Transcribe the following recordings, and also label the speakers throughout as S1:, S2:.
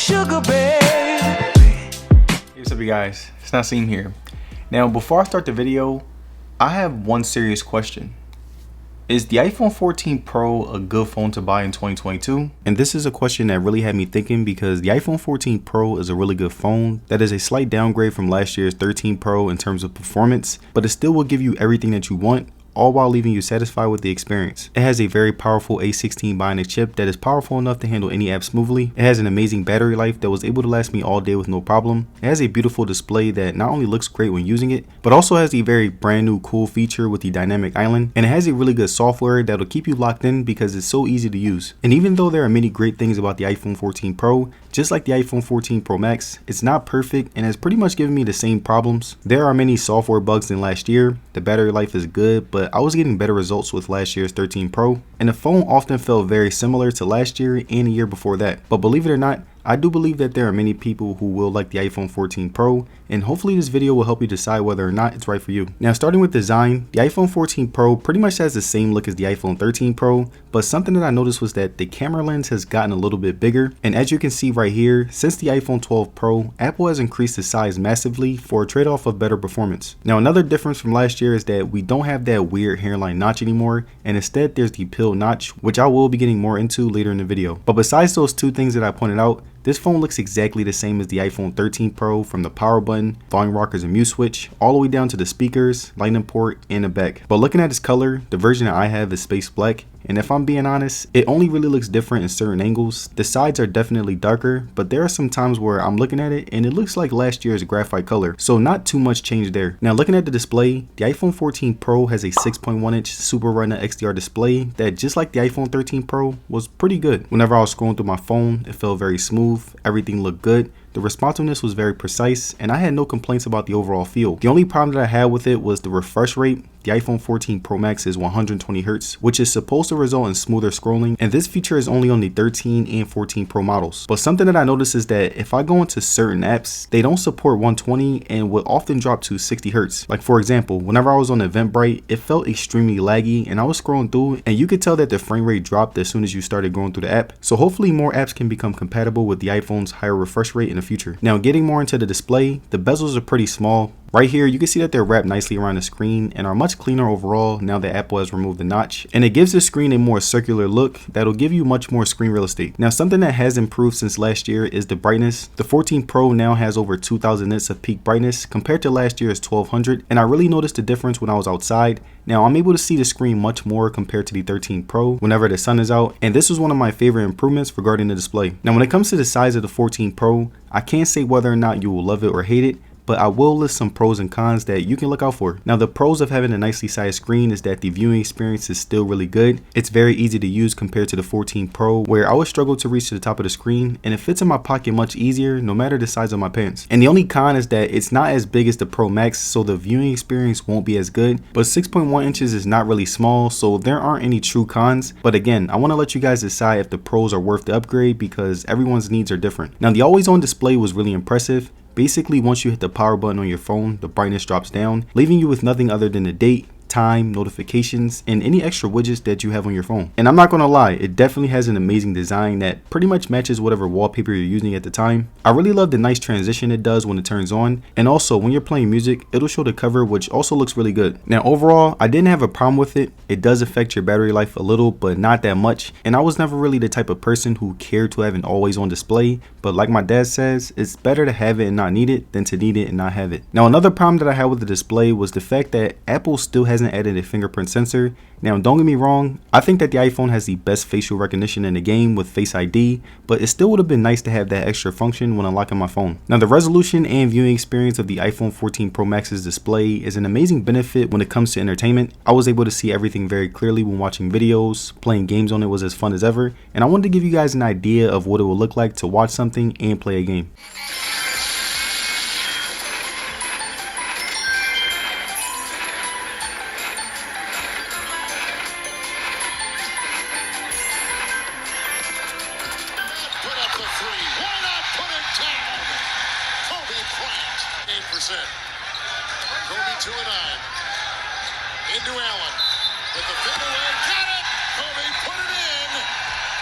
S1: sugar baby.
S2: Hey, what's up you guys, it's Naseem here. Now before I start the video, I have one serious question. Is the iPhone 14 Pro a good phone to buy in 2022? And this is a question that really had me thinking because the iPhone 14 Pro is a really good phone that is a slight downgrade from last year's 13 Pro in terms of performance, but it still will give you everything that you want, all while leaving you satisfied with the experience. It has a very powerful A16 Bionic chip that is powerful enough to handle any app smoothly. It has an amazing battery life that was able to last me all day with no problem. It has a beautiful display that not only looks great when using it, but also has a very brand new cool feature with the dynamic island, and it has a really good software that'll keep you locked in because it's so easy to use. And even though there are many great things about the iPhone 14 Pro, just like the iPhone 14 Pro Max, it's not perfect and has pretty much given me the same problems. There are many software bugs than last year. The battery life is good, but I was getting better results with last year's 13 Pro, and the phone often felt very similar to last year and the year before that. But believe it or not, I do believe that there are many people who will like the iPhone 14 Pro, and hopefully this video will help you decide whether or not it's right for you. Now starting with design, the iPhone 14 Pro pretty much has the same look as the iPhone 13 Pro, but something that I noticed was that the camera lens has gotten a little bit bigger, and as you can see right here, since the iPhone 12 Pro, Apple has increased the size massively for a trade-off of better performance. Now another difference from last year is that we don't have that weird hairline notch anymore, and instead there's the pill notch, which I will be getting more into later in the video. But besides those two things that I pointed out, this phone looks exactly the same as the iPhone 13 Pro, from the power button, volume rockers and mute switch, all the way down to the speakers, lightning port, and the back. But looking at its color, the version that I have is space black, and if I'm being honest, it only really looks different in certain angles. The sides are definitely darker, but there are some times where I'm looking at it and it looks like last year's graphite color, so not too much change there. Now looking at the display, the iPhone 14 Pro has a 6.1 inch Super Retina XDR display that, just like the iPhone 13 Pro, was pretty good. Whenever I was scrolling through my phone, it felt very smooth, everything looked good. The responsiveness was very precise, and I had no complaints about the overall feel. The only problem that I had with it was the refresh rate. The iPhone 14 Pro Max is 120 Hz, which is supposed to result in smoother scrolling, and this feature is only on the 13 and 14 Pro models. But something that I noticed is that if I go into certain apps, they don't support 120 and will often drop to 60 Hz. Like for example, whenever I was on Eventbrite, it felt extremely laggy, and I was scrolling through and you could tell that the frame rate dropped as soon as you started going through the app. So hopefully more apps can become compatible with the iPhone's higher refresh rate in the future. Now getting more into the display, the bezels are pretty small. Right here, you can see that they're wrapped nicely around the screen and are much cleaner overall now that Apple has removed the notch. And it gives the screen a more circular look that'll give you much more screen real estate. Now something that has improved since last year is the brightness. The 14 Pro now has over 2000 nits of peak brightness compared to last year's 1200, and I really noticed the difference when I was outside. Now I'm able to see the screen much more compared to the 13 Pro whenever the sun is out, and this was one of my favorite improvements regarding the display. Now when it comes to the size of the 14 Pro, I can't say whether or not you will love it or hate it, but I will list some pros and cons that you can look out for. Now the pros of having a nicely sized screen is that the viewing experience is still really good. It's very easy to use compared to the 14 Pro, where I would struggle to reach to the top of the screen, and it fits in my pocket much easier no matter the size of my pants. And the only con is that it's not as big as the Pro Max, so the viewing experience won't be as good, but 6.1 inches is not really small, so there aren't any true cons. But again, I want to let you guys decide if the Pros are worth the upgrade because everyone's needs are different. Now the always on display was really impressive. Basically, once you hit the power button on your phone, the brightness drops down, leaving you with nothing other than the date, time, notifications, and any extra widgets that you have on your phone. And I'm not gonna lie, it definitely has an amazing design that pretty much matches whatever wallpaper you're using at the time. I really love the nice transition it does when it turns on, and also when you're playing music, it'll show the cover, which also looks really good. Now overall, I didn't have a problem with it. It does affect your battery life a little, but not that much, and I was never really the type of person who cared to have an always on display, but like my dad says, it's better to have it and not need it than to need it and not have it. Now another problem that I had with the display was the fact that Apple still hasn't added a fingerprint sensor. Now don't get me wrong, I think that the iPhone has the best facial recognition in the game with Face ID, but it still would have been nice to have that extra function when unlocking my phone. Now the resolution and viewing experience of the iPhone 14 Pro Max's display is an amazing benefit when it comes to entertainment. I was able to see everything very clearly when watching videos. Playing games on it was as fun as ever, and I wanted to give you guys an idea of what it would look like to watch something and play a game.
S3: Kobe 2 and 9. Into Allen with the fadeaway. Got it! Kobe put it in,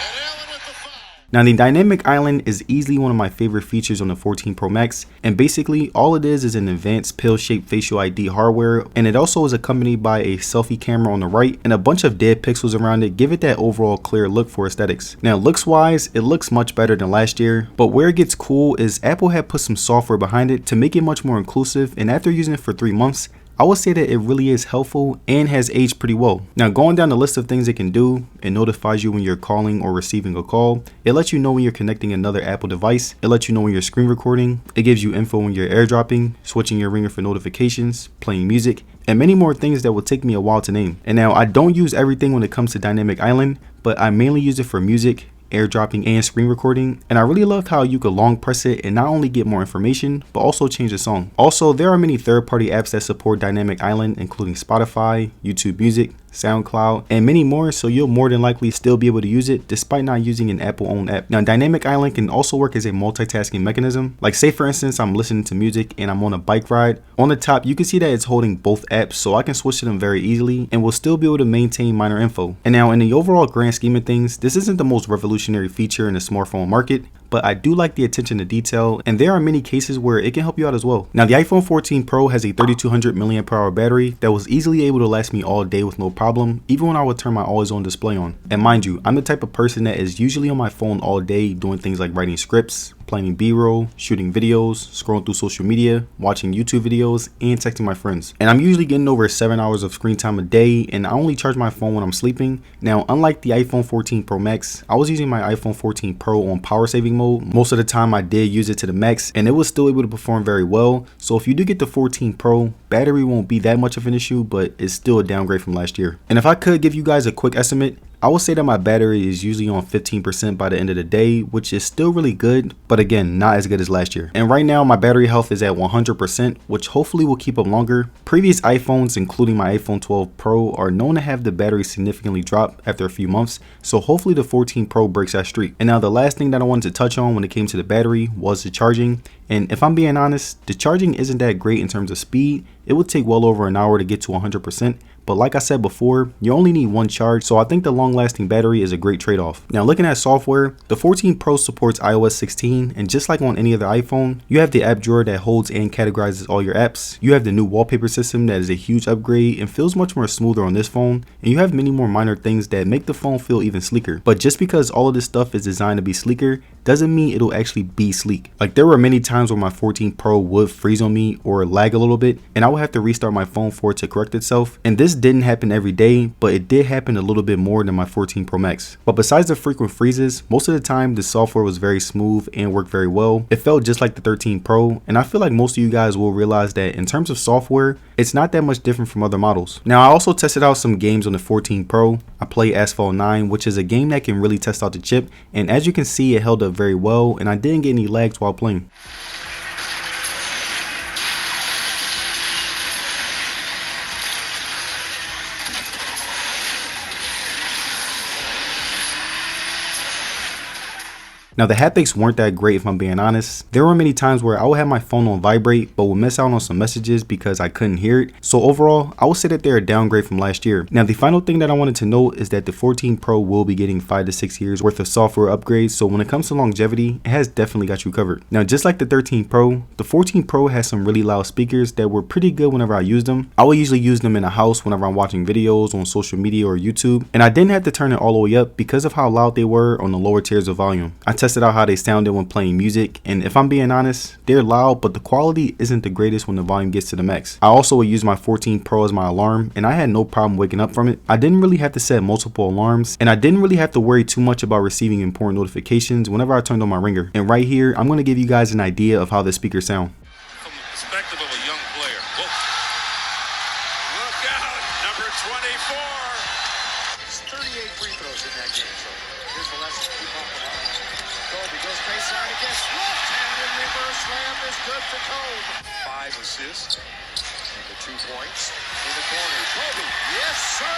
S3: and Allen with the foul.
S2: Now the dynamic island is easily one of my favorite features on the 14 Pro Max, and basically all it is an advanced pill-shaped facial ID hardware, and it also is accompanied by a selfie camera on the right and a bunch of dead pixels around it, give it that overall clear look for aesthetics. Now looks wise, it looks much better than last year, but where it gets cool is Apple had put some software behind it to make it much more inclusive, and after using it for 3 months, I would say that it really is helpful and has aged pretty well. Now going down the list of things it can do, it notifies you when you're calling or receiving a call. It lets you know when you're connecting another Apple device. It lets you know when you're screen recording. It gives you info when you're airdropping, switching your ringer for notifications, playing music, and many more things that will take me a while to name. And now I don't use everything when it comes to Dynamic Island, but I mainly use it for music, airdropping, and screen recording, and I really loved how you could long press it and not only get more information but also change the song. Also, there are many third-party apps that support Dynamic Island, including Spotify, YouTube Music, SoundCloud, and many more, so you'll more than likely still be able to use it despite not using an Apple-owned app. Now Dynamic Island can also work as a multitasking mechanism. Like say for instance I'm listening to music and I'm on a bike ride. On the top you can see that it's holding both apps, so I can switch to them very easily and will still be able to maintain minor info. And now in the overall grand scheme of things, this isn't the most revolutionary feature in the smartphone market, but I do like the attention to detail, and there are many cases where it can help you out as well. Now the iPhone 14 Pro has a 3200 mAh battery that was easily able to last me all day with no problem, even when I would turn my always on display on. And mind you, I'm the type of person that is usually on my phone all day doing things like writing scripts, playing B-roll, shooting videos, scrolling through social media, watching YouTube videos, and texting my friends. And I'm usually getting over 7 hours of screen time a day, and I only charge my phone when I'm sleeping. Now, unlike the iPhone 14 Pro Max, I was using my iPhone 14 Pro on power saving mode. Most of the time I did use it to the max, and it was still able to perform very well. So if you do get the 14 Pro, battery won't be that much of an issue, but it's still a downgrade from last year. And if I could give you guys a quick estimate, I would say that my battery is usually on 15% by the end of the day, which is still really good, but again, not as good as last year. And right now my battery health is at 100%, which hopefully will keep up longer. Previous iPhones, including my iPhone 12 Pro, are known to have the battery significantly drop after a few months, so hopefully the 14 Pro breaks that streak. And now the last thing that I wanted to touch on when it came to the battery was the charging. And if I'm being honest, the charging isn't that great in terms of speed. It would take well over an hour to get to 100%. But like I said before, you only need one charge, so I think the long-lasting battery is a great trade-off. Now looking at software, the 14 Pro supports iOS 16, and just like on any other iPhone, you have the app drawer that holds and categorizes all your apps. You have the new wallpaper system that is a huge upgrade and feels much more smoother on this phone, and you have many more minor things that make the phone feel even sleeker. But just because all of this stuff is designed to be sleeker doesn't mean it'll actually be sleek. Like there were many times where my 14 Pro would freeze on me or lag a little bit, and I would have to restart my phone for it to correct itself. And this didn't happen every day, but it did happen a little bit more than my 14 Pro Max. But besides the frequent freezes, most of the time the software was very smooth and worked very well. It felt just like the 13 Pro, and I feel like most of you guys will realize that in terms of software, it's not that much different from other models. Now I also tested out some games on the 14 Pro. I played Asphalt 9, which is a game that can really test out the chip, and as you can see, it held up very well, and I didn't get any lags while playing. Now the haptics weren't that great if I'm being honest. There were many times where I would have my phone on vibrate but would miss out on some messages because I couldn't hear it. So overall, I would say that they're a downgrade from last year. Now the final thing that I wanted to note is that the 14 Pro will be getting 5 to 6 years worth of software upgrades, so when it comes to longevity, it has definitely got you covered. Now just like the 13 Pro, the 14 Pro has some really loud speakers that were pretty good whenever I used them. I would usually use them in a house whenever I'm watching videos on social media or YouTube, and I didn't have to turn it all the way up because of how loud they were on the lower tiers of volume. I tested out how they sounded when playing music, and if I'm being honest, they're loud, but the quality isn't the greatest when the volume gets to the max. I also would use my 14 Pro as my alarm, and I had no problem waking up from it. I didn't really have to set multiple alarms, and I didn't really have to worry too much about receiving important notifications whenever I turned on my ringer. And right here, I'm going to give you guys an idea of how the speakers sound.
S3: From the perspective of a young player. Whoa. Look out, number 24. There's 38 free throws in that game, so here's the lesson. Keep off the line. Kobe goes baseline against left-handed reverse layup is good for Kobe. 5 assists and the 2 points in the corner. Kobe, yes sir.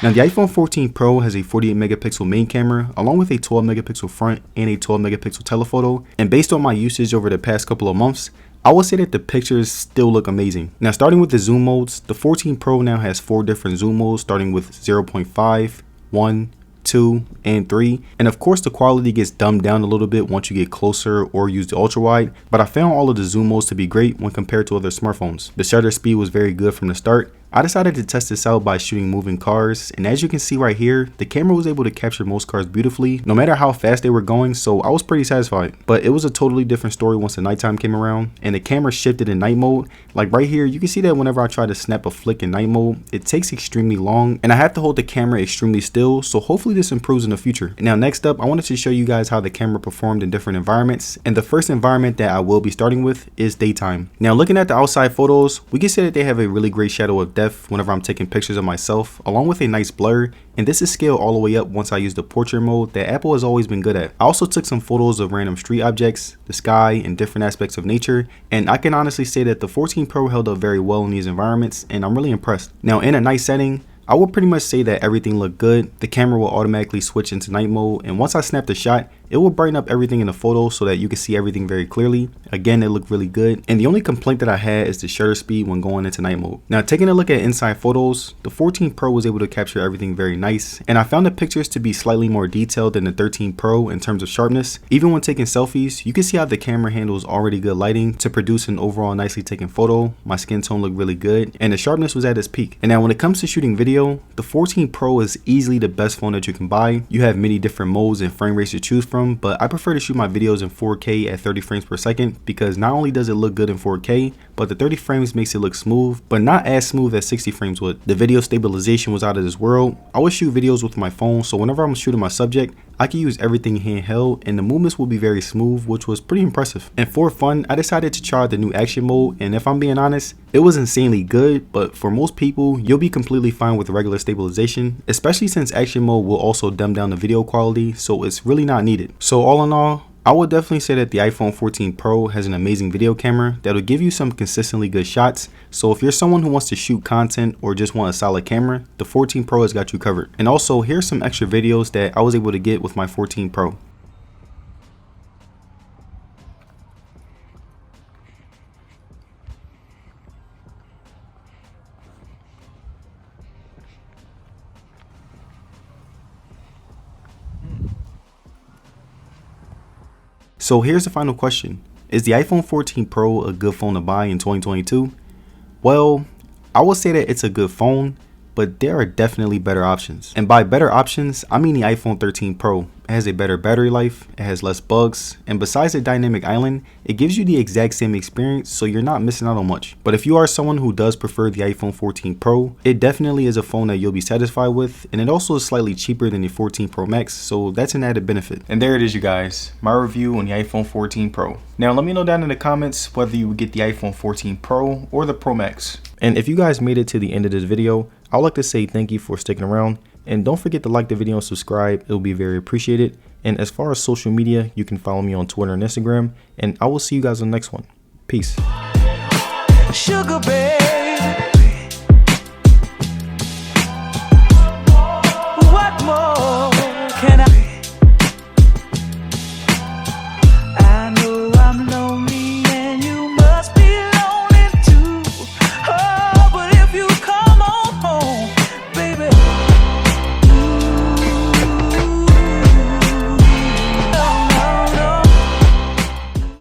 S2: Now the iPhone 14 Pro has a 48 megapixel main camera along with a 12 megapixel front and a 12 megapixel telephoto, and based on my usage over the past couple of months, I would say that the pictures still look amazing. Now starting with the zoom modes, the 14 Pro now has 4 different zoom modes starting with 0.5, 1, 2, and 3. And of course the quality gets dumbed down a little bit once you get closer or use the ultra wide, but I found all of the zoom modes to be great when compared to other smartphones. The shutter speed was very good from the start. I decided to test this out by shooting moving cars, and as you can see right here, the camera was able to capture most cars beautifully, no matter how fast they were going, so I was pretty satisfied. But it was a totally different story once the nighttime came around, and the camera shifted in night mode. Like right here, you can see that whenever I try to snap a flick in night mode, it takes extremely long, and I have to hold the camera extremely still, so hopefully this improves in the future. Now next up, I wanted to show you guys how the camera performed in different environments, and the first environment that I will be starting with is daytime. Now looking at the outside photos, we can say that they have a really great shadow of depth whenever I'm taking pictures of myself, along with a nice blur, and this is scaled all the way up once I use the portrait mode that Apple has always been good at. I also took some photos of random street objects, the sky, and different aspects of nature, and I can honestly say that the 14 Pro held up very well in these environments, and I'm really impressed. Now in a night setting, I would pretty much say that everything looked good. The camera will automatically switch into night mode, and once I snapped a shot, it will brighten up everything in the photo so that you can see everything very clearly. Again, it looked really good, and the only complaint that I had is the shutter speed when going into night mode. Now taking a look at inside photos, the 14 Pro was able to capture everything very nice, and I found the pictures to be slightly more detailed than the 13 Pro in terms of sharpness. Even when taking selfies, you can see how the camera handles already good lighting to produce an overall nicely taken photo. My skin tone looked really good, and the sharpness was at its peak. And now when it comes to shooting video, the 14 Pro is easily the best phone that you can buy. You have many different modes and frame rates to choose from, but I prefer to shoot my videos in 4K at 30 frames per second because not only does it look good in 4K, but the 30 frames makes it look smooth, but not as smooth as 60 frames would. The video stabilization was out of this world. I would shoot videos with my phone, so whenever I'm shooting my subject, I can use everything handheld and the movements will be very smooth, which was pretty impressive. And for fun, I decided to try the new action mode, and if I'm being honest, it was insanely good, but for most people, you'll be completely fine with regular stabilization, especially since action mode will also dumb down the video quality, so it's really not needed. So all in all, I would definitely say that the iPhone 14 Pro has an amazing video camera that'll give you some consistently good shots. So if you're someone who wants to shoot content or just want a solid camera, the 14 Pro has got you covered. And also, here's some extra videos that I was able to get with my 14 Pro. So here's the final question. Is the iPhone 14 Pro a good phone to buy in 2022? Well, I would say that it's a good phone, but there are definitely better options. And by better options, I mean the iPhone 13 Pro. It has a better battery life, it has less bugs, and besides the dynamic island, it gives you the exact same experience, so you're not missing out on much. But if you are someone who does prefer the iPhone 14 Pro, it definitely is a phone that you'll be satisfied with, and it also is slightly cheaper than the 14 Pro Max, so that's an added benefit. And there it is, you guys, my review on the iPhone 14 Pro. Now let me know down in the comments whether you would get the iPhone 14 Pro or the Pro Max. And if you guys made it to the end of this video, I would like to say thank you for sticking around. And don't forget to like the video and subscribe. It will be very appreciated. And as far as social media, you can follow me on Twitter and Instagram. And I will see you guys on the next one. Peace. Sugar babe.